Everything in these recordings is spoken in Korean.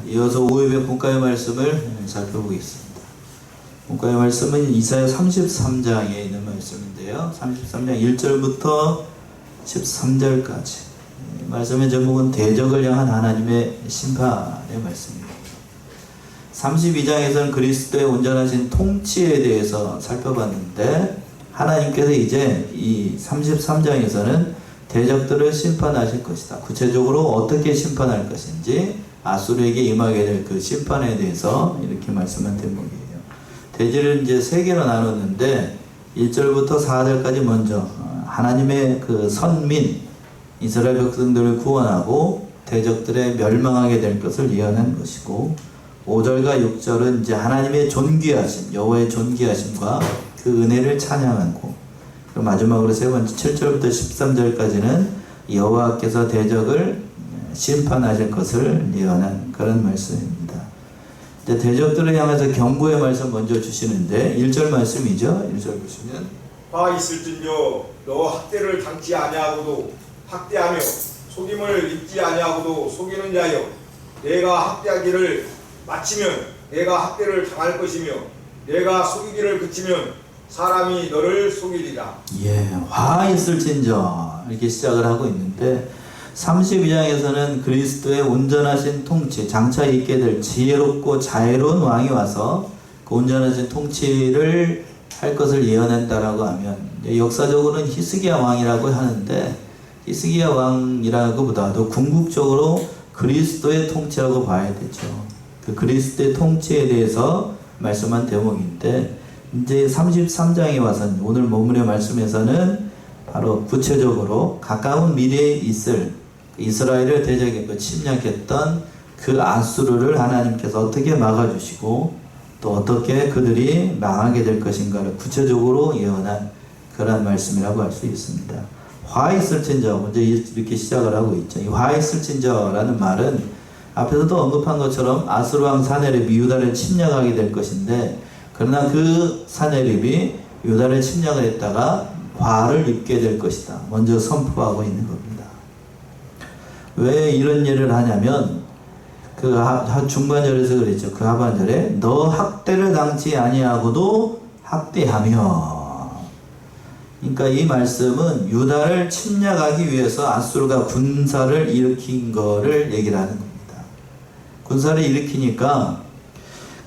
이어서 5회의 본가의 말씀을 살펴보겠습니다. 본가의 말씀은 이사야 33장에 있는 말씀인데요. 33장 1절부터 13절까지. 말씀의 제목은 대적을 향한 하나님의 심판의 말씀입니다. 32장에서는 그리스도의 온전하신 통치에 대해서 살펴봤는데, 하나님께서 이제 이 33장에서는 대적들을 심판하실 것이다. 구체적으로 어떻게 심판할 것인지, 아수르에게 임하게 될 그 심판에 대해서 이렇게 말씀한 대목이에요. 대지를 이제 세 개로 나눴는데, 1절부터 4절까지 먼저 하나님의 그 선민 이스라엘 백성들을 구원하고 대적들에 멸망하게 될 것을 예언한 것이고, 5절과 6절은 이제 하나님의 존귀하심, 여호와의 존귀하심과 그 은혜를 찬양하고, 마지막으로 세 번째 7절부터 13절까지는 여호와께서 대적을 심판하실 것을 예언한 그런 말씀입니다. 이제 대적들을 향해서 경고의 말씀 먼저 주시는데, 1절 말씀이죠. 1절 보시면, 화 있을진저 너 학대를 당치 아니하고도 학대하며 속임을 입지 아니하고도 속이는 자여, 내가 학대하기를 마치면 내가 학대를 당할 것이며 내가 속이기를 그치면 사람이 너를 속이리라. 화 있을진저 이렇게 시작을 하고 있는데, 32장에서는 그리스도의 온전하신 통치, 장차 있게 될 지혜롭고 자애로운 왕이 와서 그 온전하신 통치를 할 것을 예언한다라고 하면, 역사적으로는 히스기야 왕이라고 하는데, 히스기야 왕이라고보다도 궁극적으로 그리스도의 통치라고 봐야 되죠. 그 그리스도의 통치에 대해서 말씀한 대목인데, 이제 33장에 와서 오늘 본문의 말씀에서는 바로 구체적으로 가까운 미래에 있을 이스라엘을 대적했고 침략했던 그 아수르를 하나님께서 어떻게 막아주시고 또 어떻게 그들이 망하게 될 것인가를 구체적으로 예언한 그런 말씀이라고 할 수 있습니다. 화 있을진저 먼저 이렇게 시작을 하고 있죠. 이 화 있을진저라는 말은 앞에서도 언급한 것처럼 아수르 왕 사네립이 유다를 침략하게 될 것인데, 그러나 그 사네립이 유다를 침략을 했다가 화를 입게 될 것이다, 먼저 선포하고 있는 겁니다. 왜 이런 예를 하냐면, 그 중반절에서 그랬죠. 그 하반절에 너 학대를 당치 아니하고도 학대하며, 그러니까 이 말씀은 유다를 침략하기 위해서 아수르가 군사를 일으킨 거를 얘기를 하는 겁니다. 군사를 일으키니까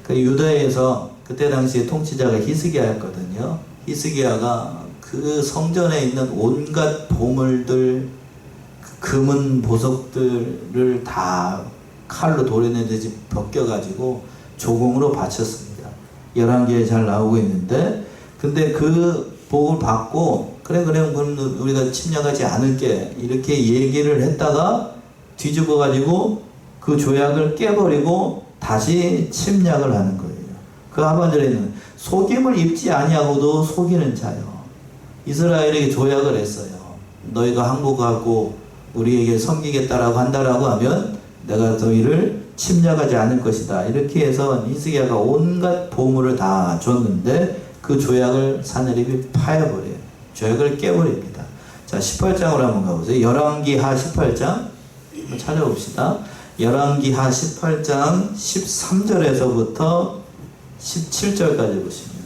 그 유다에서 그때 당시에 통치자가 히스기야였거든요. 히스기야가 그 성전에 있는 온갖 보물들, 금은 보석들을 다 칼로 도려내듯이 벗겨가지고 조공으로 바쳤습니다. 11개에 잘 나오고 있는데, 근데 그 복을 받고 그래 그럼 우리가 침략하지 않을게 이렇게 얘기를 했다가 뒤집어가지고 그 조약을 깨버리고 다시 침략을 하는 거예요. 그 하반절에는 속임을 입지 아니하고도 속이는 자요. 이스라엘에게 조약을 했어요. 너희가 항복하고 우리에게 섬기겠다라고 한다라고 하면 내가 너희를 침략하지 않을 것이다. 이렇게 해서 히스기야가 온갖 보물을 다 줬는데 그 조약을 사네립이 파여버려요. 조약을 깨버립니다. 자, 18장으로 한번 가보세요. 열왕기하 18장 한번 찾아봅시다. 열왕기하 18장 13절에서부터 17절까지 보시면,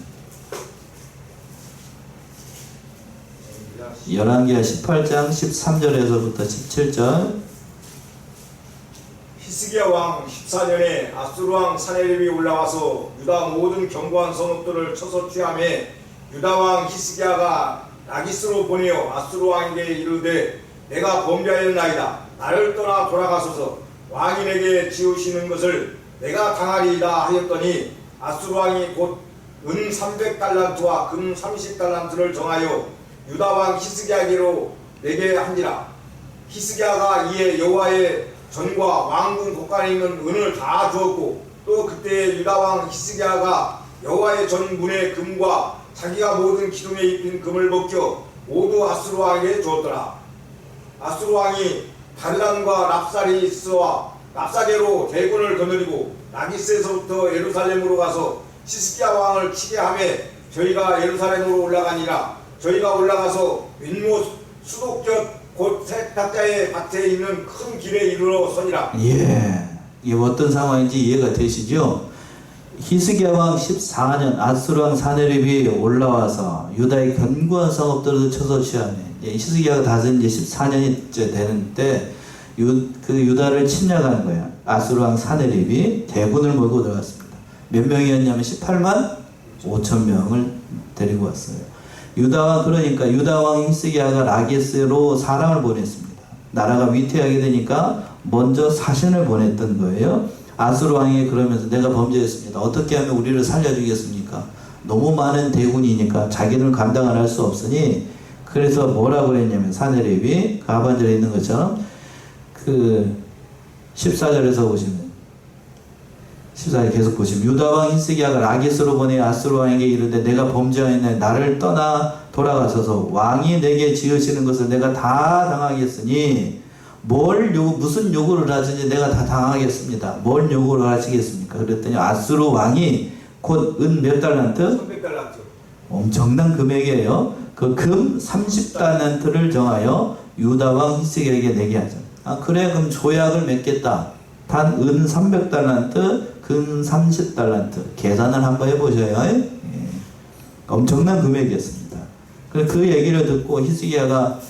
열왕기하 18장 13절에서부터 17절. 히스기야 왕 14년에 아수르 왕 사네립이 올라와서 유다 모든 견고한 성읍들을 쳐서 취함해 유다 왕 히스기야가 라기스로 보내어 아수르 왕에게 이르되 내가 범죄하였나이다. 나를 떠나 돌아가소서. 왕이 내게 지으시는 것을 내가 당하리이다 하였더니 아수르 왕이 곧 은 300달란트와 금 30달란트를 정하여 유다 왕 히스기야에게로 내게 한지라. 히스기야가 이에 여호와의 전과 왕궁 곳간에 있는 은을 다 주었고, 또 그때 유다 왕 히스기야가 여호와의 전 문의 금과 자기가 모든 기둥에 입힌 금을 벗겨 모두 아수르 왕에게 주었더라. 아수르 왕이 달란과 랍사리스와 랍사게로 대군을 거느리고 라기스에서부터 예루살렘으로 가서 히스기야 왕을 치게 하며 저희가 예루살렘으로 올라가니라. 저희가 올라가서 윗못 수독 곁 곧 세탁자의 밭에 있는 큰 길에 이르러 서니라. 이게 어떤 상황인지 이해가 되시죠? 히스기야 왕 14년 아수르 왕 사네립이 올라와서 유다의 견고한 성읍들을 쳐서 취하며, 히스기야가 다스린 지 14년이째 되는데 그 유다를 침략하는 거야. 아수르 왕 사네립이 대군을 몰고 들어갔습니다. 몇 명이었냐면 18만 5천 명을 데리고 왔어요. 그러니까 유다 왕 히스기야가 라기스로 사람을 보냈습니다. 나라가 위태하게 되니까 먼저 사신을 보냈던 거예요. 아수르 왕이 그러면서 내가 범죄했습니다. 어떻게 하면 우리를 살려주겠습니까? 너무 많은 대군이니까 자기는 감당을 할 수 없으니, 그래서 뭐라고 그랬냐면 사네립이 그 하반절에 있는 것처럼 그 14절에서 보시면 14절 계속 보시면 유다 왕 히스기야가 라기스로 보내 아수르 왕에게 이르되 내가 범죄하였네. 나를 떠나 돌아가셔서 왕이 내게 지으시는 것을 내가 다 당하겠으니 무슨 요구를 하시니 내가 다 당하겠습니다. 뭘 요구를 하시겠습니까? 그랬더니 아수르 왕이 곧 은 몇 달란트? 300달란트. 엄청난 금액이에요. 그 금 30달란트를 정하여 유다 왕 히스기야에게 내게 하자. 그래 그럼 조약을 맺겠다. 단 은 300달란트, 금 30달란트. 계산을 한번 해보셔요. 예. 엄청난 금액이었습니다. 그 얘기를 듣고 히스기야가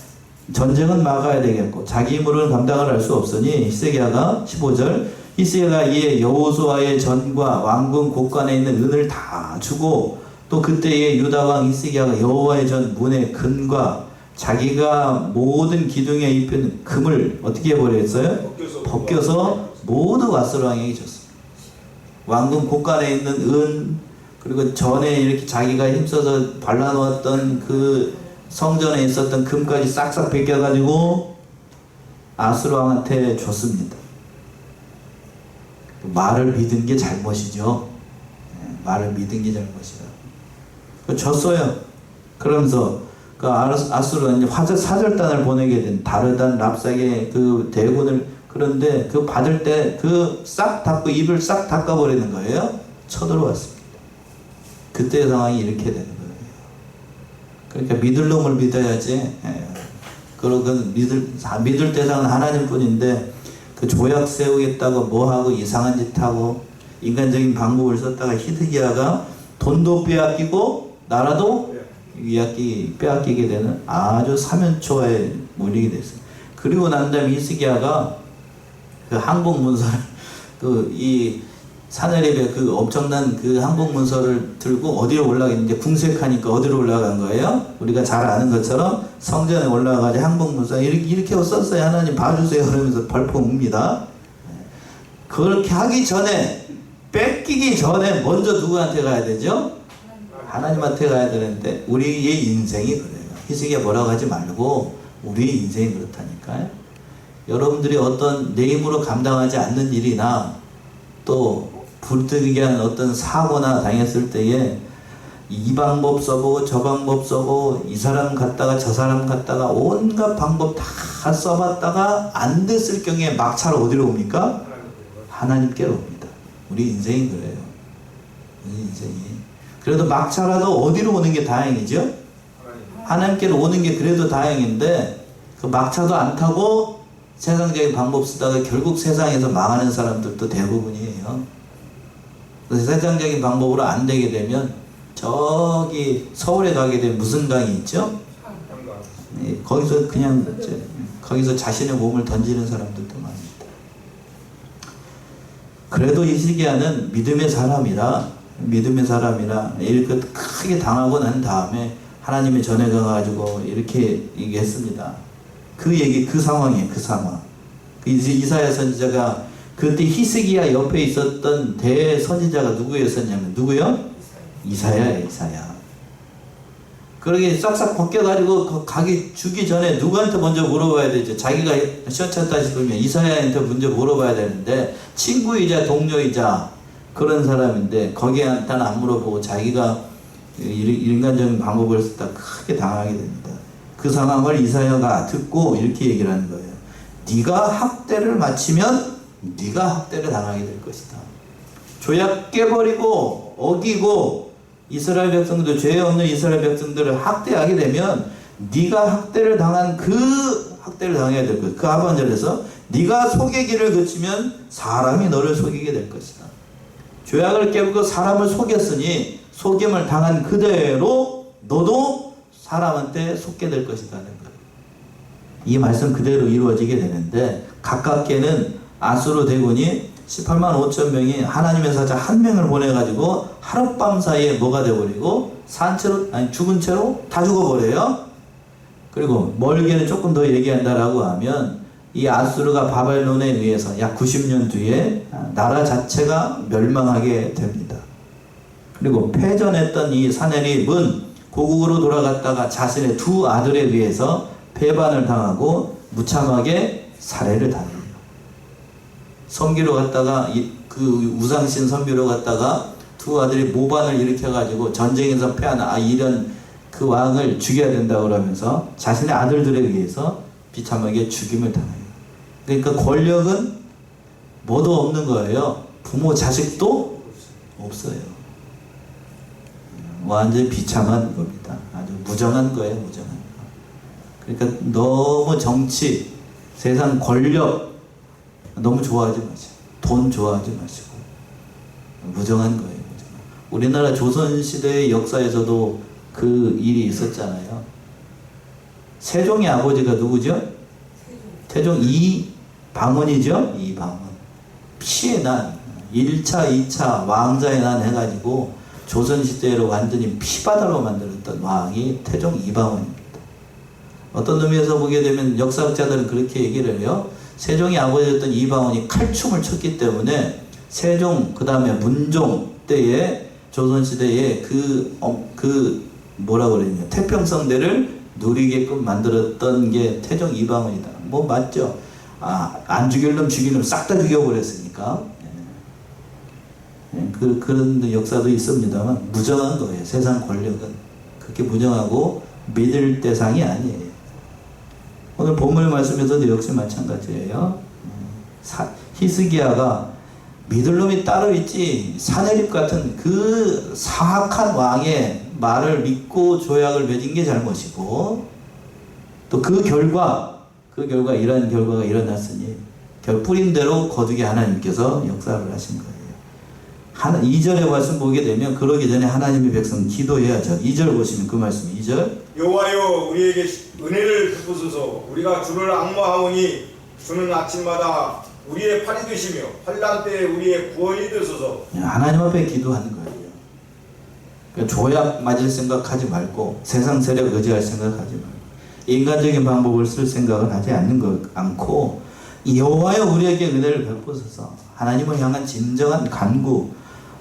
전쟁은 막아야 되겠고 자기 힘으로는 감당을 할 수 없으니 히스기야가 15절 히스기야가 이에 여호수아의 전과 왕궁 곳간에 있는 은을 다 주고 또 그때에 유다 왕 히스기야가 여호와의 전 문의 금과 자기가 모든 기둥에 입힌 금을 어떻게 해버렸어요? 벗겨서 모두 아수르 왕에게 줬습니다. 왕궁 곳간에 있는 은, 그리고 전에 이렇게 자기가 힘써서 발라놓았던 그 성전에 있었던 금까지 싹싹 벗겨가지고 아수르 왕한테 줬습니다. 말을 믿은 게 잘못이죠. 말을 믿은 게 잘못이다. 줬어요. 그러면서 그 아수르가 이제 사절단을 보내게 된 다르단 랍삭의 그 대군을, 그런데 그 받을 때 그 싹 닫고 입을 싹 닦아버리는 거예요. 쳐들어왔습니다. 그때의 상황이 이렇게 되는 거예요. 그러니까 믿을 놈을 믿어야지. 그리고 믿을 대상은 하나님뿐인데 그 조약 세우겠다고 뭐하고 이상한 짓 하고 인간적인 방법을 썼다가 히스기야가 돈도 빼앗기고 나라도 빼앗기게 되는 아주 사면초가에 몰리게 됐어요. 그리고 난 다음에 히스기야가 그 항복 문서를 이 사네립의 그 엄청난 그 항복 문서를 들고 어디로 올라가겠는데 궁색하니까 어디로 올라간 거예요? 우리가 잘 아는 것처럼 성전에 올라가가지고 항복 문서 이렇게 썼어요. 하나님 봐주세요. 그러면서 벌컥 웁니다. 그렇게 하기 전에, 뺏기기 전에 먼저 누구한테 가야 되죠? 하나님한테 가야 되는데 우리의 인생이 그래요. 히스기야 뭐라고 하지 말고 우리의 인생이 그렇다니까요. 여러분들이 어떤 내 힘으로 감당하지 않는 일이나 또 불특이한 어떤 사고나 당했을 때에 이 방법 써보고 저 방법 써보고 이 사람 갔다가 저 사람 갔다가 온갖 방법 다 써봤다가 안 됐을 경우에 막차로 어디로 옵니까? 하나님께로 옵니다. 우리 인생이 그래요. 우리 인생이. 그래도 막차라도 어디로 오는 게 다행이죠? 하나님께로 오는 게 그래도 다행인데 그 막차도 안 타고 세상적인 방법 쓰다가 결국 세상에서 망하는 사람들도 대부분이에요. 그래서 세상적인 방법으로 안 되게 되면 저기 서울에 가게 되면 무슨 강이 있죠? 거기서 그냥 거기서 자신의 몸을 던지는 사람들도 많습니다. 그래도 히스기야는 믿음의 사람이라 이렇게 크게 당하고 난 다음에 하나님의 전에 가가지고 이렇게 얘기했습니다. 그 상황이에요. 그 상황. 이사야 선지자가 그때 히스기야 옆에 있었던 대선지자가 누구였었냐면 누구요? 이사야예요. 이사야. 그러게 싹싹 벗겨가지고 가기 주기 전에 누구한테 먼저 물어봐야 되죠. 자기가 시원찮다 싶으면 이사야한테 먼저 물어봐야 되는데 친구이자 동료이자 그런 사람인데 거기한테는 안 물어보고 자기가 인간적인 방법을 쓰다 크게 당하게 됩니다. 그 상황을 이사야가 듣고 이렇게 얘기를 하는 거예요. 네가 학대를 마치면 네가 학대를 당하게 될 것이다. 조약 깨버리고 어기고 이스라엘 백성들, 죄 없는 이스라엘 백성들을 학대하게 되면 네가 학대를 당한 그 학대를 당해야 될 거예요. 그 하반절에서 네가 속의 길을 그치면 사람이 너를 속이게 될 것이다. 죄악을 깨우고 사람을 속였으니 속임을 당한 그대로 너도 사람한테 속게 될 것이라는 거예요. 이 말씀 그대로 이루어지게 되는데, 가깝게는 아수르 대군이 18만 5천 명이 하나님의 사자 한 명을 보내가지고 하룻밤 사이에 뭐가 되어버리고 죽은 채로 다 죽어버려요. 그리고 멀게는 조금 더 얘기한다라고 하면, 이 아수르가 바벨론에 의해서 약 90년 뒤에 나라 자체가 멸망하게 됩니다. 그리고 패전했던 이 사내립은 고국으로 돌아갔다가 자신의 두 아들에 의해서 배반을 당하고 무참하게 살해를 당해요. 섬기러 갔다가 그 우상신 섬기러 갔다가 두 아들이 모반을 일으켜가지고 전쟁에서 패한 이런 그 왕을 죽여야 된다고 그러면서 자신의 아들들에 의해서 비참하게 죽임을 당해요. 그러니까 권력은 뭐도 없는 거예요. 부모 자식도 없어요. 완전히 비참한 겁니다. 아주 무정한 거예요. 무정한 거. 그러니까 너무 정치, 세상 권력 너무 좋아하지 마시고, 돈 좋아하지 마시고, 무정한 거예요. 무정한. 우리나라 조선시대의 역사에서도 그 일이 있었잖아요. 세종의 아버지가 누구죠? 태종 이방원이죠? 이방원. 피해 난 1차, 2차 왕자의 난 해가지고 조선시대로 완전히 피바다로 만들었던 왕이 태종 이방원입니다. 어떤 의미에서 보게 되면 역사학자들은 그렇게 얘기를 해요. 세종이 아버지였던 이방원이 칼춤을 췄기 때문에 세종, 그 다음에 문종 때에 조선시대에 뭐라 그러냐, 태평성대를 누리게끔 만들었던 게 태종 이방원이다. 뭐 맞죠? 안 죽일 놈 죽일 놈 싹 다 죽여버렸으니까. 그런 역사도 있습니다만 무정한 거예요. 세상 권력은 그렇게 무정하고 믿을 대상이 아니에요. 오늘 본문 말씀에서도 역시 마찬가지예요. 히스기야가 믿을 놈이 따로 있지, 사내립 같은 그 사악한 왕의 말을 믿고 조약을 맺은 게 잘못이고, 또 그 결과 이러한 결과가 일어났으니 뿌린 대로 거두게 하나님께서 역사를 하신 거예요. 2절의 말씀 보게 되면, 그러기 전에 하나님의 백성 기도해야죠. 2절 보시면 그 말씀 2절. 여호와여 우리에게 은혜를 베푸소서. 우리가 주를 앙모하오니 주는 아침마다 우리의 팔이 되시며 환난 때에 우리의 구원이 되소서. 하나님 앞에 기도하는 거예요. 그러니까 조약 맞을 생각하지 말고, 세상 세력 의지할 생각하지 말고, 인간적인 방법을 쓸 생각을 하지 않고, 여호와여 우리에게 은혜를 베푸소서. 하나님을 향한 진정한 간구.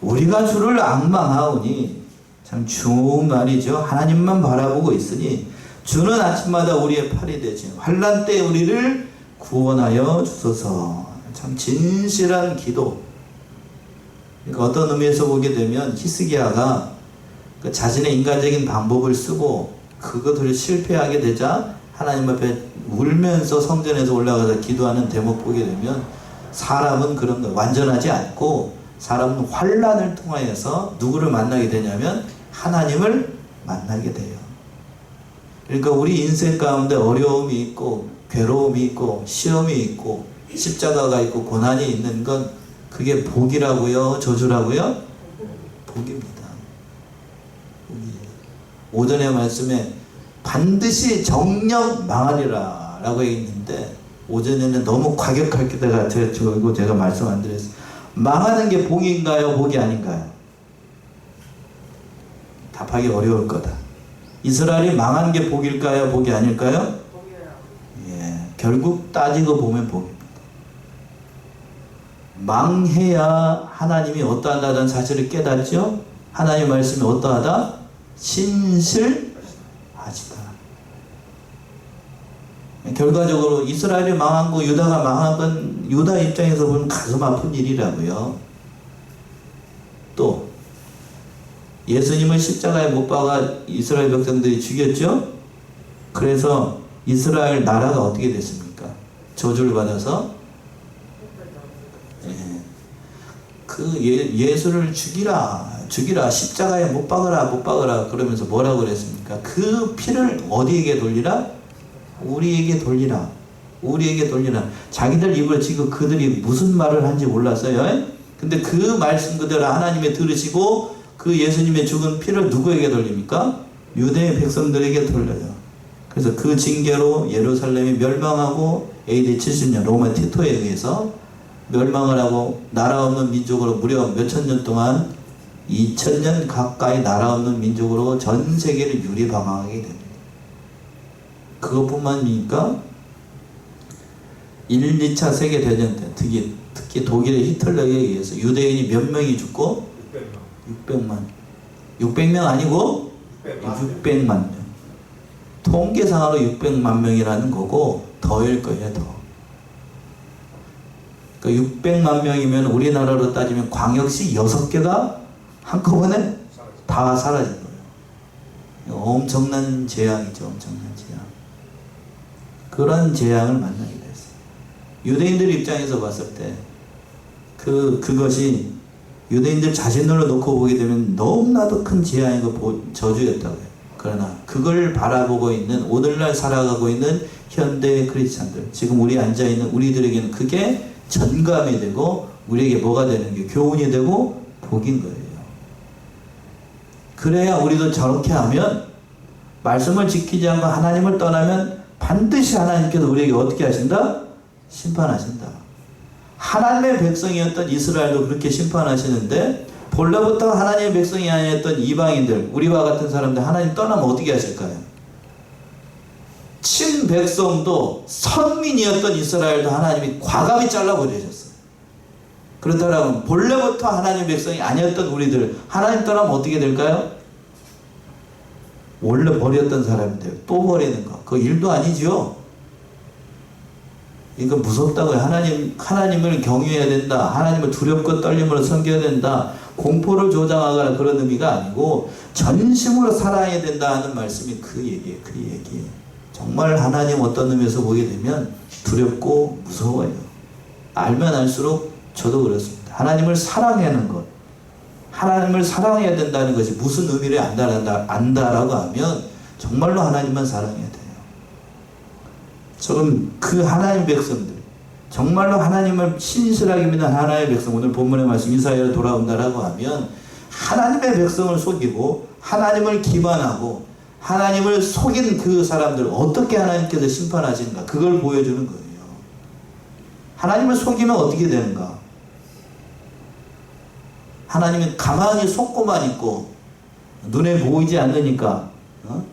우리가 주를 앙망하오니, 참 좋은 말이죠. 하나님만 바라보고 있으니 주는 아침마다 우리의 팔이 되지 환난 때 우리를 구원하여 주소서. 참 진실한 기도. 그러니까 어떤 의미에서 보게 되면 히스기야가 그 자신의 인간적인 방법을 쓰고 그것을 실패하게 되자 하나님 앞에 울면서 성전에서 올라가서 기도하는 대목 보게 되면, 사람은 그런 거 완전하지 않고 사람은 환난을 통하여서 누구를 만나게 되냐면 하나님을 만나게 돼요. 그러니까 우리 인생 가운데 어려움이 있고 괴로움이 있고 시험이 있고 십자가가 있고 고난이 있는 건 그게 복이라고요? 저주라고요? 복입니다. 복이에요. 오전의 말씀에 반드시 정령 망하리라 라고 했는데, 오전에는 너무 과격할 때 같아요. 제가 말씀 안 드렸어요. 망하는 게 복인가요? 복이 아닌가요? 답하기 어려울 거다. 이스라엘이 망한 게 복일까요? 복이 아닐까요? 복이에요. 예, 결국 따지고 보면 복입니다. 망해야 하나님이 어떠하다는 사실을 깨닫죠? 하나님 말씀이 어떠하다? 신실하시다. 결과적으로 이스라엘이 망한 거, 유다가 망한 건 유다 입장에서 보면 가슴 아픈 일이라고요. 또 예수님을 십자가에 못 박아 이스라엘 백성들이 죽였죠? 그래서 이스라엘 나라가 어떻게 됐습니까? 저주를 받아서 예수를 죽이라 십자가에 못 박으라 그러면서 뭐라고 그랬습니까? 그 피를 어디에게 돌리라? 우리에게 돌리라. 우리에게 돌리라. 자기들 입으로 지금 그들이 무슨 말을 한지 몰랐어요. 근데 그 말씀 그대로 하나님의 들으시고 그 예수님의 죽은 피를 누구에게 돌립니까? 유대의 백성들에게 돌려요. 그래서 그 징계로 예루살렘이 멸망하고 AD 70년 로마 티토에 의해서 멸망을 하고 나라 없는 민족으로 무려 몇천 년 동안 2000년 가까이 나라 없는 민족으로 전 세계를 유리방황하게 됩니다. 그것뿐만입니까? 1, 2차 세계대전 때 특히 독일의 히틀러에 의해서 유대인이 몇 명이 죽고 600만 600명 아니고 600만 명. 통계상으로 600만 명이라는 거고 더일 거예요. 더. 그 600만 명이면 우리나라로 따지면 광역시 6개가 한꺼번에 다 사라진 거예요. 엄청난 재앙이죠. 엄청난 재앙. 그런 재앙을 만나게 됐어요. 유대인들 입장에서 봤을 때 그것이 유대인들 자신들로 놓고 보게 되면 너무나도 큰 재앙이고 저주였다고 해요. 그러나 그걸 바라보고 있는 오늘날 살아가고 있는 현대 크리스찬들, 지금 우리 앉아있는 우리들에게는 그게 전감이 되고 우리에게 뭐가 되는 게 교훈이 되고 복인 거예요. 그래야 우리도 저렇게 하면 말씀을 지키지 않고 하나님을 떠나면 반드시 하나님께서 우리에게 어떻게 하신다? 심판하신다. 하나님의 백성이었던 이스라엘도 그렇게 심판하시는데 본래부터 하나님의 백성이 아니었던 이방인들, 우리와 같은 사람들 하나님 떠나면 어떻게 하실까요? 친백성도 선민이었던 이스라엘도 하나님이 과감히 잘라버리셨어요. 그렇다면 본래부터 하나님의 백성이 아니었던 우리들 하나님 떠나면 어떻게 될까요? 원래 버렸던 사람인데 또 버리는 거. 그거 일도 아니죠. 이거 무섭다고요. 하나님을 경외해야 된다. 하나님을 두렵고 떨림으로 섬겨야 된다. 공포를 조장하거나 그런 의미가 아니고 전심으로 살아야 된다 하는 말씀이 그 얘기예요. 그 얘기. 정말 하나님 어떤 의미에서 보게 되면 두렵고 무서워요. 알면 알수록 저도 그렇습니다. 하나님을 사랑하는 것. 하나님을 사랑해야 된다는 것이 무슨 의미를 안다라고 하면 정말로 하나님만 사랑해야 돼요. 지금 그 하나님 백성들, 정말로 하나님을 신실하게 믿는 하나님의 백성, 오늘 본문의 말씀 이사야로 돌아온다라고 하면 하나님의 백성을 속이고 하나님을 기만하고 하나님을 속인 그 사람들 어떻게 하나님께서 심판하시는가, 그걸 보여주는 거예요. 하나님을 속이면 어떻게 되는가? 하나님은 가만히 속고만 있고 눈에 보이지 않으니까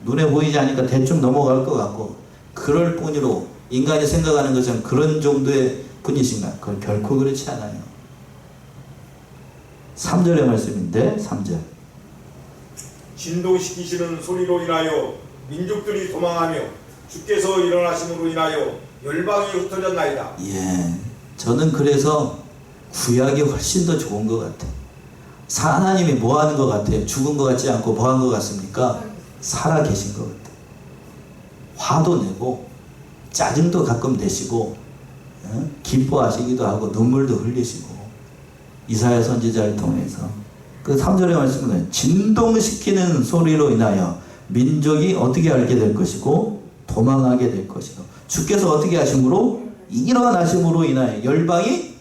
눈에 보이지 않으니까 대충 넘어갈 것 같고 그럴 뿐이로 인간이 생각하는 것은 그런 정도의 분이신가? 그건 결코 그렇지 않아요. 3절의 말씀인데 3절 진동시키시는 소리로 인하여 민족들이 도망하며 주께서 일어나심으로 인하여 열방이 흩어졌나이다. 예, 저는 그래서 구약이 훨씬 더 좋은 것 같아요. 하나님이 뭐 하는 것 같아요? 죽은 것 같지 않고 뭐 한 것 같습니까? 살아 계신 것 같아요. 화도 내고 짜증도 가끔 내시고 기뻐하시기도 하고 눈물도 흘리시고 이사야 선지자를 통해서 그 3절의 말씀은 진동시키는 소리로 인하여 민족이 어떻게 알게 될 것이고 도망하게 될 것이고 주께서 어떻게 하심으로 일어나심으로 인하여 열방이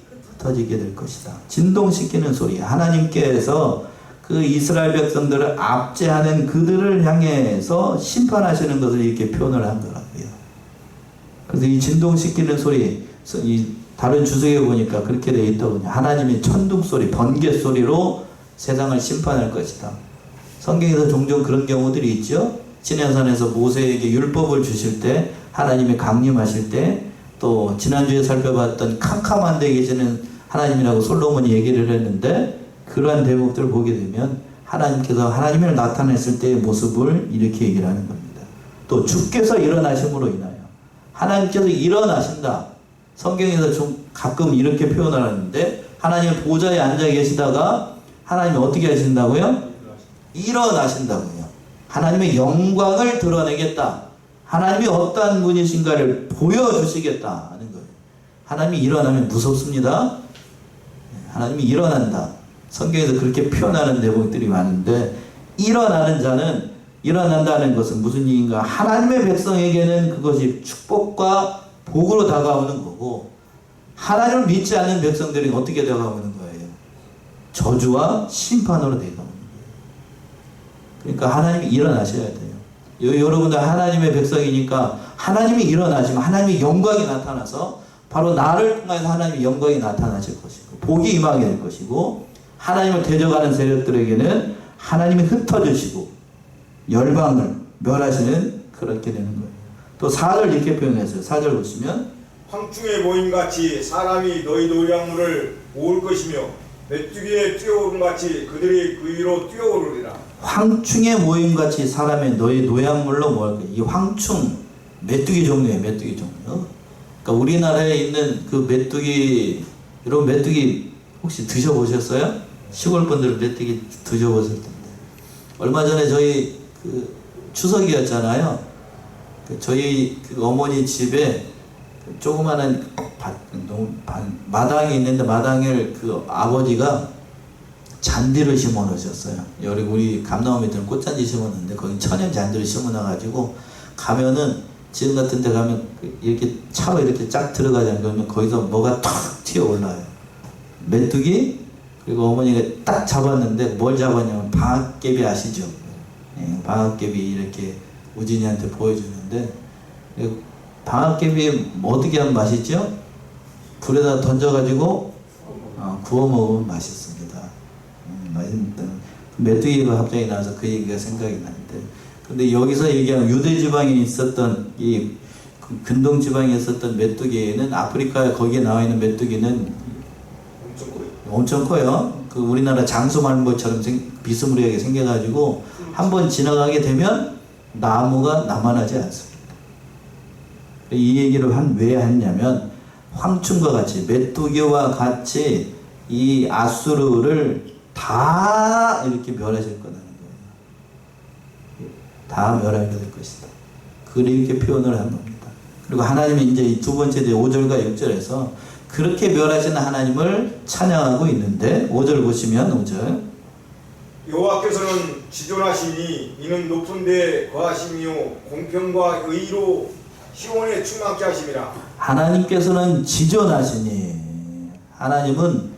흩어지게 될 것이다. 진동시키는 소리. 하나님께서 그 이스라엘 백성들을 압제하는 그들을 향해서 심판하시는 것을 이렇게 표현을 한 거라고요. 그래서 이 진동시키는 소리, 이 다른 주석에 보니까 그렇게 되어 있더군요. 하나님의 천둥 소리, 번개 소리로 세상을 심판할 것이다. 성경에서 종종 그런 경우들이 있죠. 시내산에서 모세에게 율법을 주실 때, 하나님이 강림하실 때, 또 지난주에 살펴봤던 캄캄한 데 계시는 하나님이라고 솔로몬이 얘기를 했는데 그러한 대목들을 보게 되면 하나님께서 하나님을 나타냈을 때의 모습을 이렇게 얘기를 하는 겁니다. 또 주께서 일어나심으로 인하여 하나님께서 일어나신다. 성경에서 좀 가끔 이렇게 표현을 하는데 하나님 보좌에 앉아 계시다가 하나님이 어떻게 하신다고요? 일어나신다고요. 하나님의 영광을 드러내겠다. 하나님이 어떠한 분이신가를 보여주시겠다 하는 거예요. 하나님이 일어나면 무섭습니다. 하나님이 일어난다. 성경에서 그렇게 표현하는 내용들이 많은데 일어나는 자는 일어난다는 것은 무슨 얘기인가? 하나님의 백성에게는 그것이 축복과 복으로 다가오는 거고, 하나님을 믿지 않는 백성들이 어떻게 다가오는 거예요? 저주와 심판으로 다가오는 거예요. 그러니까 하나님이 일어나셔야 돼요. 여러분들 하나님의 백성이니까 하나님이 일어나시면 하나님의 영광이 나타나서 바로 나를 통해서 하나님의 영광이 나타나실 것이고 복이 임하게 될 것이고, 하나님을 대적하는 세력들에게는 하나님이 흩어지시고 열방을 멸하시는 그렇게 되는 거예요. 또 4절 이렇게 표현했어요. 4절 보시면 황충의 모임같이 사람이 너희 노량물을 모을 것이며 메뚜기에 뛰어오른 같이 그들이 그 위로 뛰어오르리라. 황충의 모임같이 사람의 너희 노약물로 모을 거예요. 이 황충 메뚜기 종류예요. 메뚜기 종류. 그러니까 우리나라에 있는 그 메뚜기, 여러분 메뚜기 혹시 드셔보셨어요? 시골 분들 메뚜기 드셔보셨을 텐데. 얼마 전에 저희 그 추석이었잖아요. 저희 그 어머니 집에 조그마한 마당이 있는데 마당에 그 아버지가 잔디를 심어 놓으셨어요. 여기 우리 감나무 밑에는 꽃잔디 심었는데 거기 천연 잔디를 심어 놔가지고 가면은 지금 같은 데 가면 이렇게 차로 이렇게 쫙 들어가지 않으면 거기서 뭐가 탁 튀어 올라요. 메뚜기, 그리고 어머니가 딱 잡았는데 뭘 잡았냐면 방앗개비 아시죠? 예, 방앗개비 이렇게 우진이한테 보여주는데, 방앗개비 어떻게 하면 맛있죠? 불에다 던져가지고 구워 먹으면 맛있습니다. 맛있습니다. 메뚜기가 갑자기 나와서 그 얘기가 생각이 나는데, 근데 여기서 얘기하는 유대 지방에 있었던 이 근동 지방에 있었던 메뚜기는 아프리카 거기에 나와 있는 메뚜기는 엄청 커요. 그 우리나라 장수말벌처럼 비스무리하게 생겨가지고 한번 지나가게 되면 나무가 남아나지 않습니다. 이 얘기를 왜 했냐면 황충과 같이 메뚜기와 같이 이 아수르를 다 이렇게 멸하실 거라는 거예요. 다 멸하게 될 것이다. 그렇게 표현을 한 겁니다. 그리고 하나님이 이제 두 번째 5절과 6절에서 그렇게 멸하시는 하나님을 찬양하고 있는데, 5절 보시면 5절 여호와께서는 지존하시니 이는 높은 데 거하시며 공평과 의로 시온에 충만케 하심이라. 하나님께서는 지존하시니, 하나님은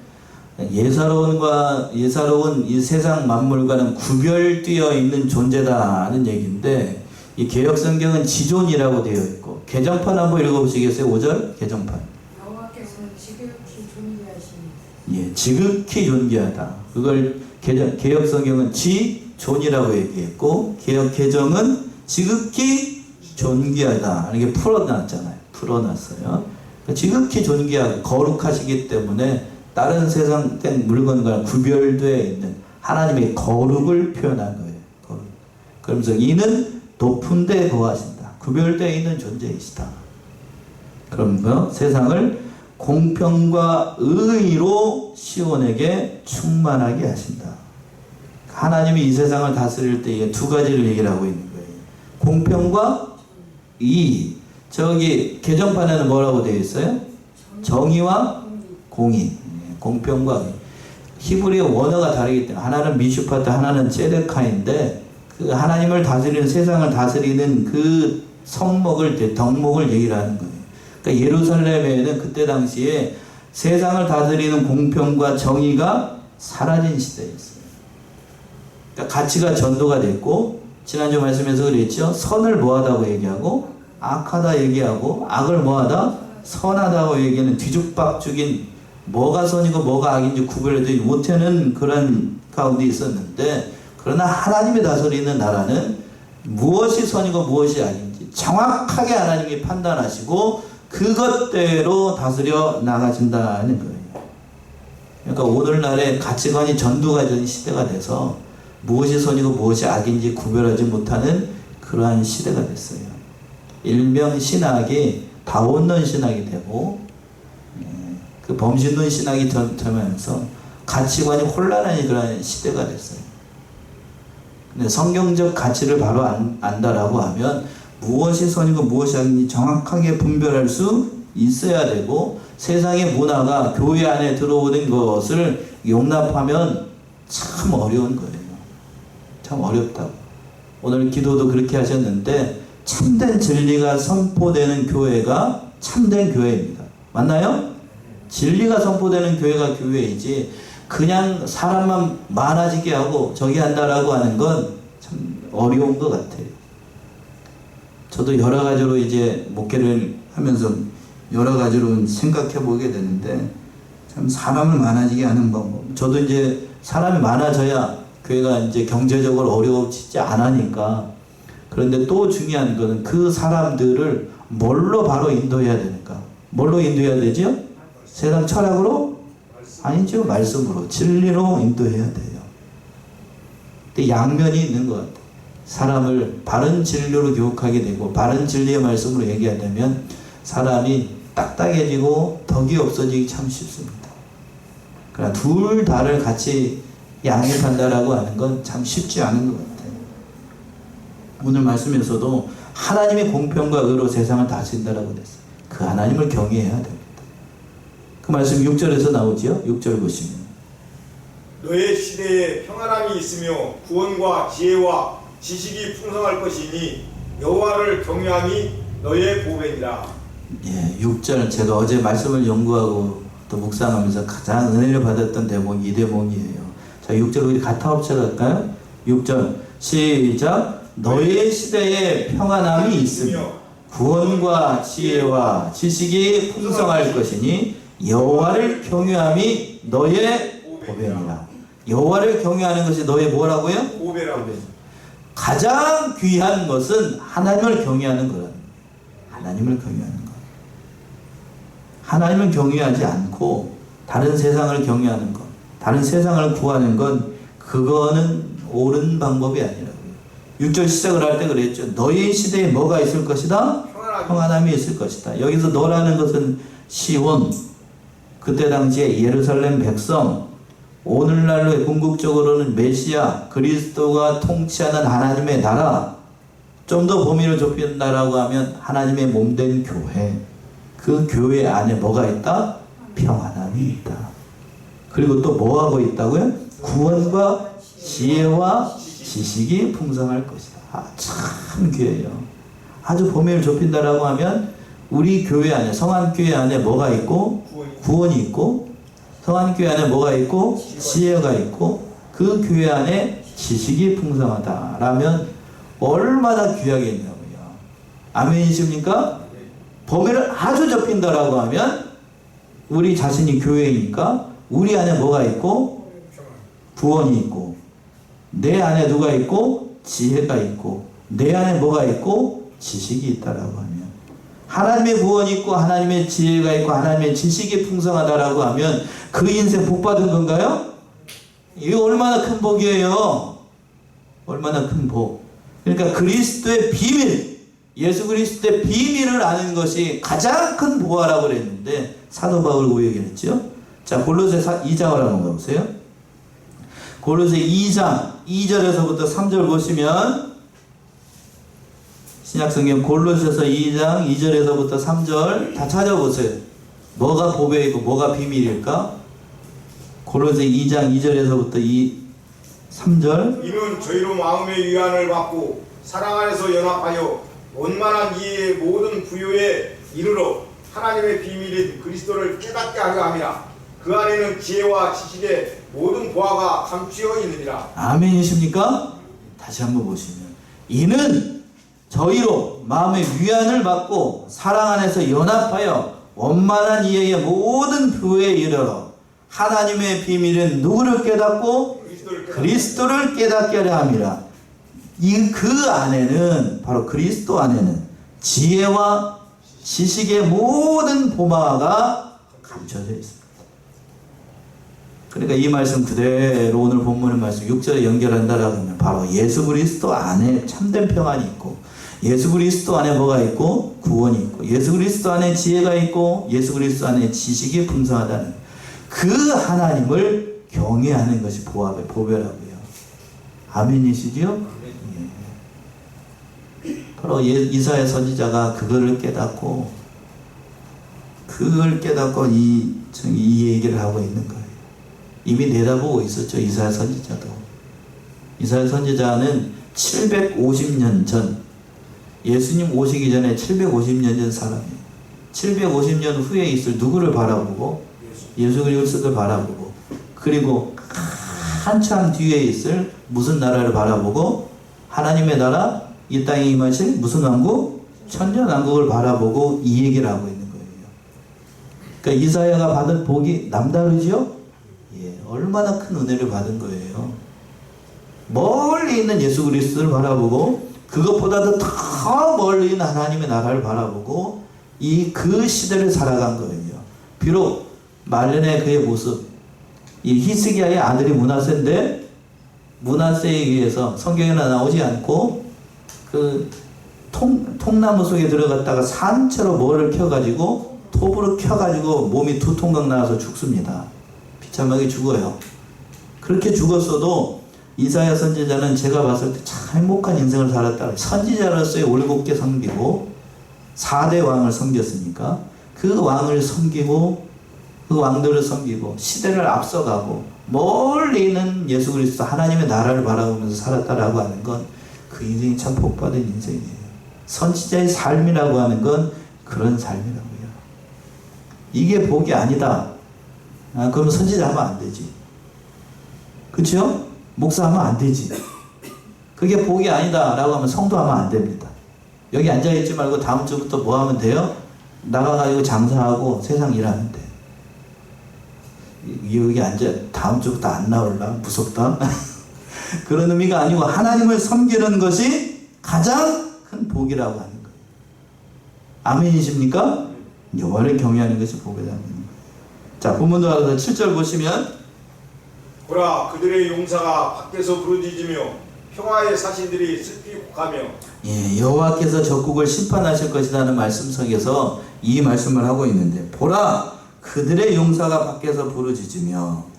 예사로운 이 세상 만물과는 구별되어 있는 존재다는 얘기인데, 이 개역성경은 지존이라고 되어 있고, 개정판 한번 읽어보시겠어요? 5절 개정판. 여호와께서는 지극히 존귀하시니. 예, 지극히 존귀하다. 그걸 개역성경은 지존이라고 얘기했고, 개정은 지극히 존귀하다. 이렇게 풀어놨잖아요. 풀어놨어요. 지극히 존귀하고 거룩하시기 때문에 다른 세상 된 물건과 구별되어 있는 하나님의 거룩을 표현한 거예요. 거룩. 그러면서 이는 높은 데 거하신다. 구별되어 있는 존재이시다. 그러면서 세상을 공평과 의로 시온에게 충만하게 하신다. 하나님이 이 세상을 다스릴 때 두 가지를 얘기를 하고 있는 거예요. 공평과 의. 저기 개정판에는 뭐라고 되어 있어요? 정의와 공의. 공평과 의의. 히브리어 원어가 다르기 때문에 하나는 미슈파트, 하나는 제데카인데, 그 하나님을 다스리는, 세상을 다스리는 그 성목을, 덕목을 얘기를 하는 거예요. 그러니까 예루살렘에는 그때 당시에 세상을 다스리는 공평과 정의가 사라진 시대였어요. 그러니까 가치가 전도가 됐고, 지난주 말씀에서 그랬죠. 선을 뭐하다고 얘기하고 악하다 얘기하고, 악을 뭐하다? 선하다고 얘기하는 뒤죽박죽인, 뭐가 선이고 뭐가 악인지 구별하지 못하는 그런 가운데 있었는데, 그러나 하나님이 다스리는 나라는 무엇이 선이고 무엇이 악인지 정확하게 하나님이 판단하시고 그것대로 다스려 나가신다는 거예요. 그러니까 오늘날의 가치관이 전도가 된 시대가 돼서 무엇이 선이고 무엇이 악인지 구별하지 못하는 그러한 시대가 됐어요. 일명 신학이 다원론 신학이 되고, 그 범신론 신학이 되면서 가치관이 혼란한 그런 시대가 됐어요. 근데 성경적 가치를 바로 안다라고 하면 무엇이 선이고 무엇이 악인지 정확하게 분별할 수 있어야 되고, 세상의 문화가 교회 안에 들어오는 것을 용납하면 참 어려운 거예요. 참 어렵다고. 오늘 기도도 그렇게 하셨는데, 참된 진리가 선포되는 교회가 참된 교회입니다. 맞나요? 진리가 선포되는 교회가 교회이지 그냥 사람만 많아지게 하고 저기 한다라고 하는 건 참 어려운 것 같아요. 저도 여러 가지로 이제 목회를 하면서 여러 가지로 생각해 보게 되는데 참 사람을 많아지게 하는 방법. 저도 이제 사람이 많아져야 교회가 이제 경제적으로 어려워지지 않으니까. 그런데 또 중요한 거는 그 사람들을 뭘로 바로 인도해야 되는가? 뭘로 인도해야 되죠? 세상 철학으로? 아니죠. 말씀으로, 진리로 인도해야 돼요. 근데 양면이 있는 것 같아요. 사람을 바른 진리로 교육하게 되고 바른 진리의 말씀으로 얘기하려면 사람이 딱딱해지고 덕이 없어지기 참 쉽습니다. 그러나 둘 다를 같이 양립한다라고 하는 건 참 쉽지 않은 것 같아요. 오늘 말씀에서도 하나님의 공평과 의로 세상을 다스린다라고 됐어요. 그 하나님을 경외해야 됩니다. 그 말씀 6절에서 나오지요. 6절 보시면 너의 시대에 평안함이 있으며 구원과 지혜와 지식이 풍성할 것이니 여호와를 경외함이 너의 보배니라. 예, 6절 제가 어제 말씀을 연구하고 또 묵상하면서 가장 은혜를 받았던 대목이 이 대목이에요. 자, 6절 우리 같은 합쳐 갈까요? 6절 시작. 너의 시대에 평안함이 있으며 구원과 지혜와 지식이 풍성할 것이니 여호와를 경외함이 너의 보배니라. 여호와를 경외하는 것이 너의 뭐라고요? 보배라고. 가장 귀한 것은 하나님을 경외하는 거라는 거예요. 하나님을 경외하는 것. 하나님을 경외하지 않고 다른 세상을 경외하는 것, 다른 세상을 구하는 건 그거는 옳은 방법이 아니라고요. 6절 시작을 할 때 그랬죠. 너희 시대에 뭐가 있을 것이다? 평안함이 있을 것이다. 여기서 너라는 것은 시온, 그때 당시에 예루살렘 백성, 오늘날로 궁극적으로는 메시아, 그리스도가 통치하는 하나님의 나라, 좀 더 범위를 좁힌다라고 하면 하나님의 몸된 교회, 그 교회 안에 뭐가 있다? 평안함이 있다. 그리고 또 뭐하고 있다고요? 구원과 지혜와 지식이 풍성할 것이다. 참 귀해요. 아주 범위를 좁힌다라고 하면 우리 교회 안에, 성안교회 안에 뭐가 있고? 구원이 있고, 성안교회 안에 뭐가 있고? 지혜가 있고, 그 교회 안에 지식이 풍성하다라면 얼마나 귀하겠냐고요. 아멘이십니까? 범위를 아주 좁힌다라고 하면 우리 자신이 교회이니까 우리 안에 뭐가 있고? 구원이 있고, 내 안에 누가 있고? 지혜가 있고, 내 안에 뭐가 있고? 지식이 있다라고 하면, 하나님의 구원이 있고 하나님의 지혜가 있고 하나님의 지식이 풍성하다라고 하면 그 인생 복 받은 건가요? 이거 얼마나 큰 복이에요. 얼마나 큰 복. 그러니까 그리스도의 비밀, 예수 그리스도의 비밀을 아는 것이 가장 큰 보화라고 그랬는데 사도 바울 그 얘기를 했죠. 자, 골로새 2장을 한번 가보세요. 골로새 2장 2절에서부터 3절 보시면, 신약성경 골로새서 2장 2절에서부터 3절 다 찾아보세요. 뭐가 보배이고 뭐가 비밀일까? 골로새 2장 2절에서부터 3절. 이는 저희로 마음의 위안을 받고 사랑 안에서 연합하여 원만한 이해의 모든 부요에 이르러 하나님의 비밀인 그리스도를 깨닫게 하려 함이라. 그 안에는 지혜와 지식의 모든 보화가 감추어 있느니라. 아멘이십니까? 다시 한번 보시면, 이는 저희로 마음의 위안을 받고 사랑 안에서 연합하여 원만한 이해의 모든 부요에 이르러 하나님의 비밀은 누구를 깨닫고? 그리스도를 깨닫게 하려 함이라. 그 안에는, 바로 그리스도 안에는 지혜와 지식의 모든 보화가 감춰져 있습니다. 그러니까 이 말씀 그대로 오늘 본문의 말씀 6절에 연결한다라고 하면 바로 예수 그리스도 안에 참된 평안이 있고, 예수 그리스도 안에 뭐가 있고? 구원이 있고, 예수 그리스도 안에 지혜가 있고, 예수 그리스도 안에 지식이 풍성하다는 그 하나님을 경외하는 것이 보배라고요. 아멘이시죠? 예. 바로 이사야 선지자가 그걸 깨닫고 이 얘기를 하고 있는 거예요. 이미 내다보고 있었죠. 이사야 선지자도. 이사야 선지자는 750년 전, 예수님 오시기 전에 750년 전 사람이에요. 750년 후에 있을 누구를 바라보고? 예수 그리스도를 바라보고, 그리고 한참 뒤에 있을 무슨 나라를 바라보고? 하나님의 나라, 이 땅에 임하실 무슨 왕국? 천년왕국을 바라보고 이 얘기를 하고 있는 거예요. 그러니까 이사야가 받은 복이 남다르죠? 예, 얼마나 큰 은혜를 받은 거예요. 멀리 있는 예수 그리스도를 바라보고, 그것보다도 더 멀리 있는 하나님의 나라를 바라보고 그 시대를 살아간 거예요. 비록 말년의 그의 모습, 이 히스기야의 아들이 므낫세인데, 므낫세에 의해서 성경에는 나오지 않고 그 통나무 속에 들어갔다가 산채로 뭐를 켜가지고 톱으로 켜가지고 몸이 두 통각 나와서 죽습니다. 비참하게 죽어요. 그렇게 죽었어도 이사야 선지자는 제가 봤을 때 참 행복한 인생을 살았다. 선지자로서의 올곧게 섬기고 4대 왕을 섬겼으니까 그 왕을 섬기고 그 왕들을 섬기고 시대를 앞서가고 멀리 있는 예수 그리스도 하나님의 나라를 바라보면서 살았다라고 하는 건 그 인생이 참 복받은 인생이에요. 선지자의 삶이라고 하는 건 그런 삶이라고요. 이게 복이 아니다. 그러면 선지자 하면 안 되지. 그렇죠? 목사하면 안 되지. 그게 복이 아니다 라고 하면 성도하면 안 됩니다. 여기 앉아있지 말고 다음 주부터 뭐 하면 돼요? 나가가지고 장사하고 세상 일하면 돼. 여기 앉아 다음 주부터 안 나올라? 무섭다. 그런 의미가 아니고 하나님을 섬기는 것이 가장 큰 복이라고 하는 거예요. 아멘이십니까? 여호와를 경외하는 것이 복이라는 거예요. 자, 본문도 알아서 7절 보시면, 보라, 그들의 용사가 밖에서 부르짖으며 평화의 사신들이 슬피 곡하며. 예, 여호와께서 적국을 심판하실 것이라는 말씀 속에서 이 말씀을 하고 있는데, 보라, 그들의 용사가 밖에서 부르짖으며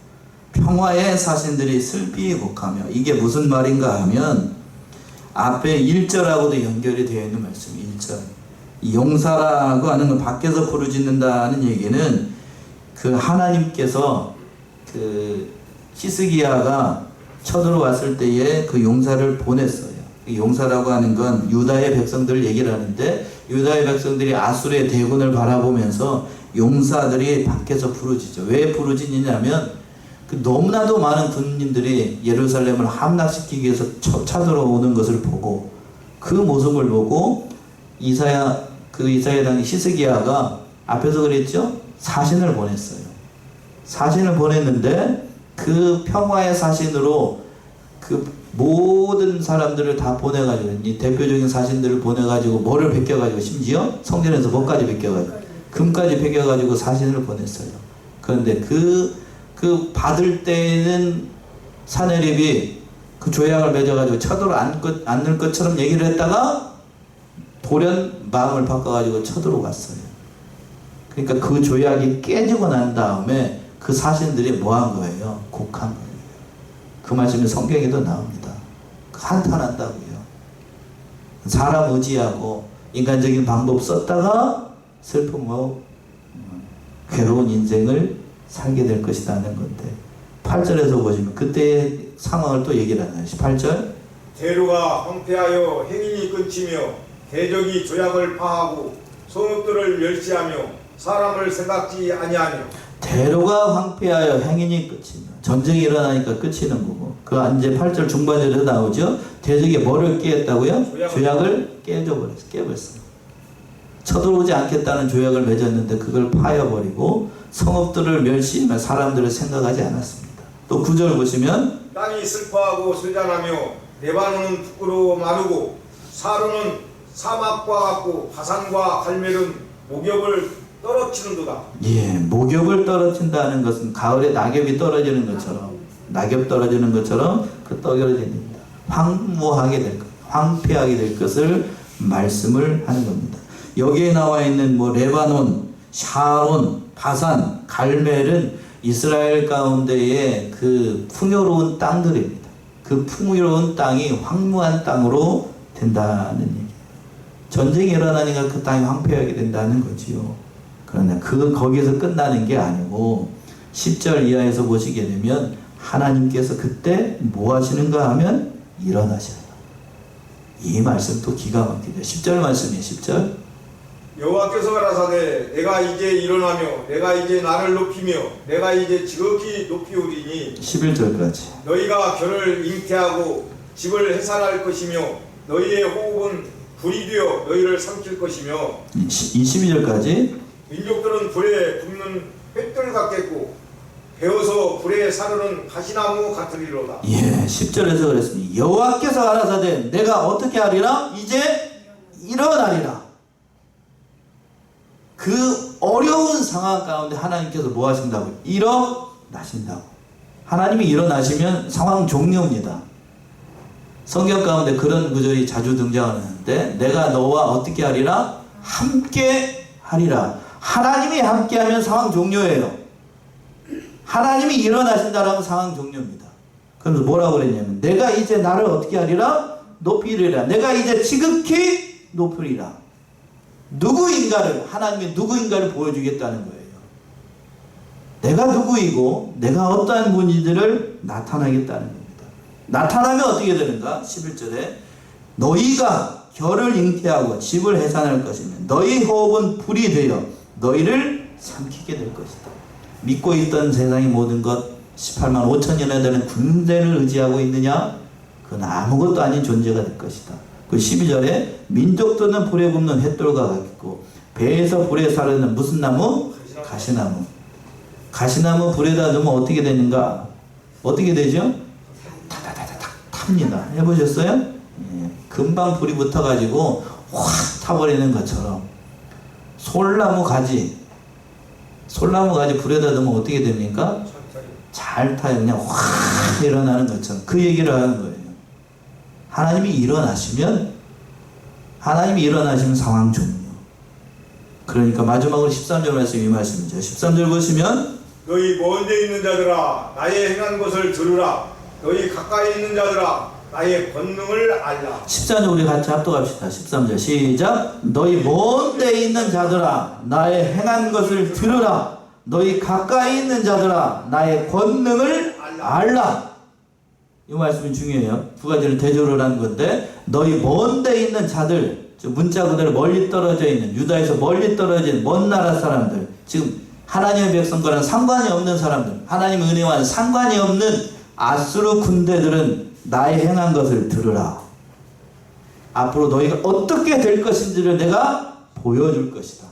평화의 사신들이 슬피 곡하며. 이게 무슨 말인가 하면 앞에 1절하고도 연결이 되어 있는 말씀. 1절, 이 용사라고 하는 건 밖에서 부르짖는다는 얘기는 그 하나님께서 그 히스기야가 쳐들어왔을 때에 그 용사를 보냈어요. 용사라고 하는 건 유다의 백성들을 얘기를 하는데, 유다의 백성들이 아수르의 대군을 바라보면서 용사들이 밖에서 부르짖죠. 왜 부르짖느냐면 그 너무나도 많은 군인들이 예루살렘을 함락시키기 위해서 쳐들어오는 것을 보고, 그 모습을 보고 이사야 당시 히스기야가 앞에서 그랬죠? 사신을 보냈어요. 사신을 보냈는데 그 평화의 사신으로 그 모든 사람들을 다 보내가지고, 이 대표적인 사신들을 보내가지고 뭐를 베껴가지고, 심지어 성전에서 뭐까지 베껴가지고, 금까지 베껴가지고 사신을 보냈어요. 그런데 그 받을 때는 사내립이 그 조약을 맺어가지고 쳐들어 않을 것처럼 얘기를 했다가 돌연 마음을 바꿔가지고 쳐들어갔어요. 그러니까 그 조약이 깨지고 난 다음에 그 사신들이 뭐 한 거예요? 곡한 거예요. 그 말씀이 성경에도 나옵니다. 한탄한다고요. 사람 의지하고 인간적인 방법 썼다가 슬픔하고 괴로운 인생을 살게 될 것이라는 건데, 8절에서 보시면 그때의 상황을 또 얘기를 하나요? 8절, 대로가 황폐하여 행인이 끊기며 대적이 조약을 파하고 성읍들을 멸시하며 사람을 생각지 아니하며. 대로가 황폐하여 행인이 끝이며, 전쟁이 일어나니까 끝이는 거고, 그 이제 8절 중반절에서 나오죠. 대적이 뭐를 깨했다고요? 조약을 깨버렸어요. 쳐들어오지 않겠다는 조약을 맺었는데 그걸 파여버리고 성읍들을 멸시하며 사람들을 생각하지 않았습니다. 또 9절 보시면, 땅이 슬퍼하고 슬잔하며 레바논은 부끄러워 마르고 사르는 사막과 같고 바산과 갈멜은 목욕을 떨어뜨리는도다. 예, 목욕을 떨어뜨린다는 것은 가을에 낙엽이 떨어지는 것처럼, 낙엽 떨어지는 것처럼 그 떨어집니다. 황무하게 될 것, 황폐하게 될 것을 말씀을 하는 겁니다. 여기에 나와 있는 뭐 레바논, 샤론, 바산, 갈멜은 이스라엘 가운데의 그 풍요로운 땅들입니다. 그 풍요로운 땅이 황무한 땅으로 된다는 얘기예요. 전쟁이 일어나니까 그 땅이 황폐하게 된다는 거지요. 그러나 거기서 끝나는 게 아니고 10절 이하에서 보시게 되면 하나님께서 그때 뭐 하시는가 하면 일어나셔요. 이 말씀도 기가 막히죠. 10절 말씀이에요. 10절. 여호와께서 가라사대 내가 이제 일어나며 내가 이제 나를 높이며 내가 이제 지극히 높이우리니 11절까지. 너희가 결을 잉태하고 집을 해산할 것이며 너희의 호흡은 불이 되어 너희를 삼킬 것이며 22절까지. 민족들은 불에 굽는 횃돌 같겠고 배어서 불에 사르는 가시나무 같으리로다. 예, 10절에서 그랬습니다. 여호와께서 가라사대 내가 어떻게 하리라? 이제 일어나리라. 그 어려운 상황 가운데 하나님께서 뭐 하신다고? 일어나신다고. 하나님이 일어나시면 상황 종료입니다. 성경 가운데 그런 구절이 자주 등장하는데 내가 너와 어떻게 하리라? 함께 하리라. 하나님이 함께하면 상황 종료예요. 하나님이 일어나신다라면 상황 종료입니다. 그래서 뭐라고 그랬냐면 내가 이제 나를 어떻게 하리라? 높이리라. 내가 이제 지극히 높으리라. 누구인가를, 하나님이 누구인가를 보여주겠다는 거예요. 내가 누구이고 내가 어떠한 분인지를 나타나겠다는 겁니다. 나타나면 어떻게 되는가? 11절에 너희가 결을 잉태하고 집을 해산할 것이며 너희 호흡은 불이 되어 너희를 삼키게 될 것이다. 믿고 있던 세상의 모든 것 18만 5천년에 되는 군대를 의지하고 있느냐? 그건 아무것도 아닌 존재가 될 것이다. 그 12절에 민족들은 불에 굽는 횃돌과 같고 배에서 불에 사르는 무슨 나무? 가시나무. 가시나무 불에다 넣으면 어떻게 되는가? 어떻게 되죠? 타다다다닥 탑니다. 해보셨어요? 예. 금방 불이 붙어가지고 확 타버리는 것처럼 솔나무 가지 불에다 넣으면 어떻게 됩니까? 잘 타요. 그냥 확 일어나는 것처럼 그 얘기를 하는 거예요. 하나님이 일어나시면 상황 종료. 그러니까 마지막으로 13절 말씀 이 말씀이죠. 13절 보시면 너희 먼 데 있는 자들아 나의 행한 것을 들으라. 너희 가까이 있는 자들아 나의 권능을 알라. 13절 우리 같이 합독합시다. 13절 시작. 너희 먼 데 있는 자들아 나의 행한 것을 들으라. 너희 가까이 있는 자들아 나의 권능을 알라. 이 말씀이 중요해요. 두 가지를 대조를 하는 건데 너희 먼 데 있는 자들, 문자 그대로 멀리 떨어져 있는 유다에서 멀리 떨어진 먼 나라 사람들, 지금 하나님의 백성과는 상관이 없는 사람들, 하나님의 은혜와는 상관이 없는 아수르 군대들은 나의 행한 것을 들으라. 앞으로 너희가 어떻게 될 것인지를 내가 보여줄 것이다.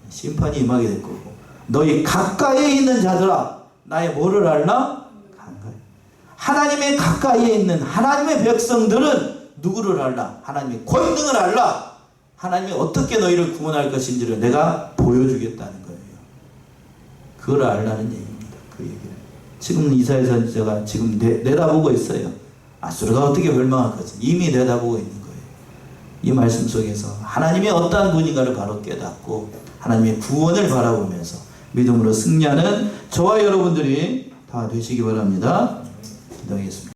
심판이 임하게 될 거고 너희 가까이에 있는 자들아 나의 뭐를 알라? 하나님의 가까이에 있는 하나님의 백성들은 누구를 알라? 하나님의 권능을 알라. 하나님이 어떻게 너희를 구원할 것인지를 내가 보여주겠다는 거예요. 그걸 알라는 얘기입니다. 그 얘기를. 지금 이사야 선지자가 지금 내다보고 있어요. 아수르가 어떻게 멸망할 것인지 이미 내다보고 있는 거예요. 이 말씀 속에서 하나님이 어떠한 분인가를 바로 깨닫고 하나님의 구원을 바라보면서 믿음으로 승리하는 저와 여러분들이 다 되시기 바랍니다. 기도하겠습니다.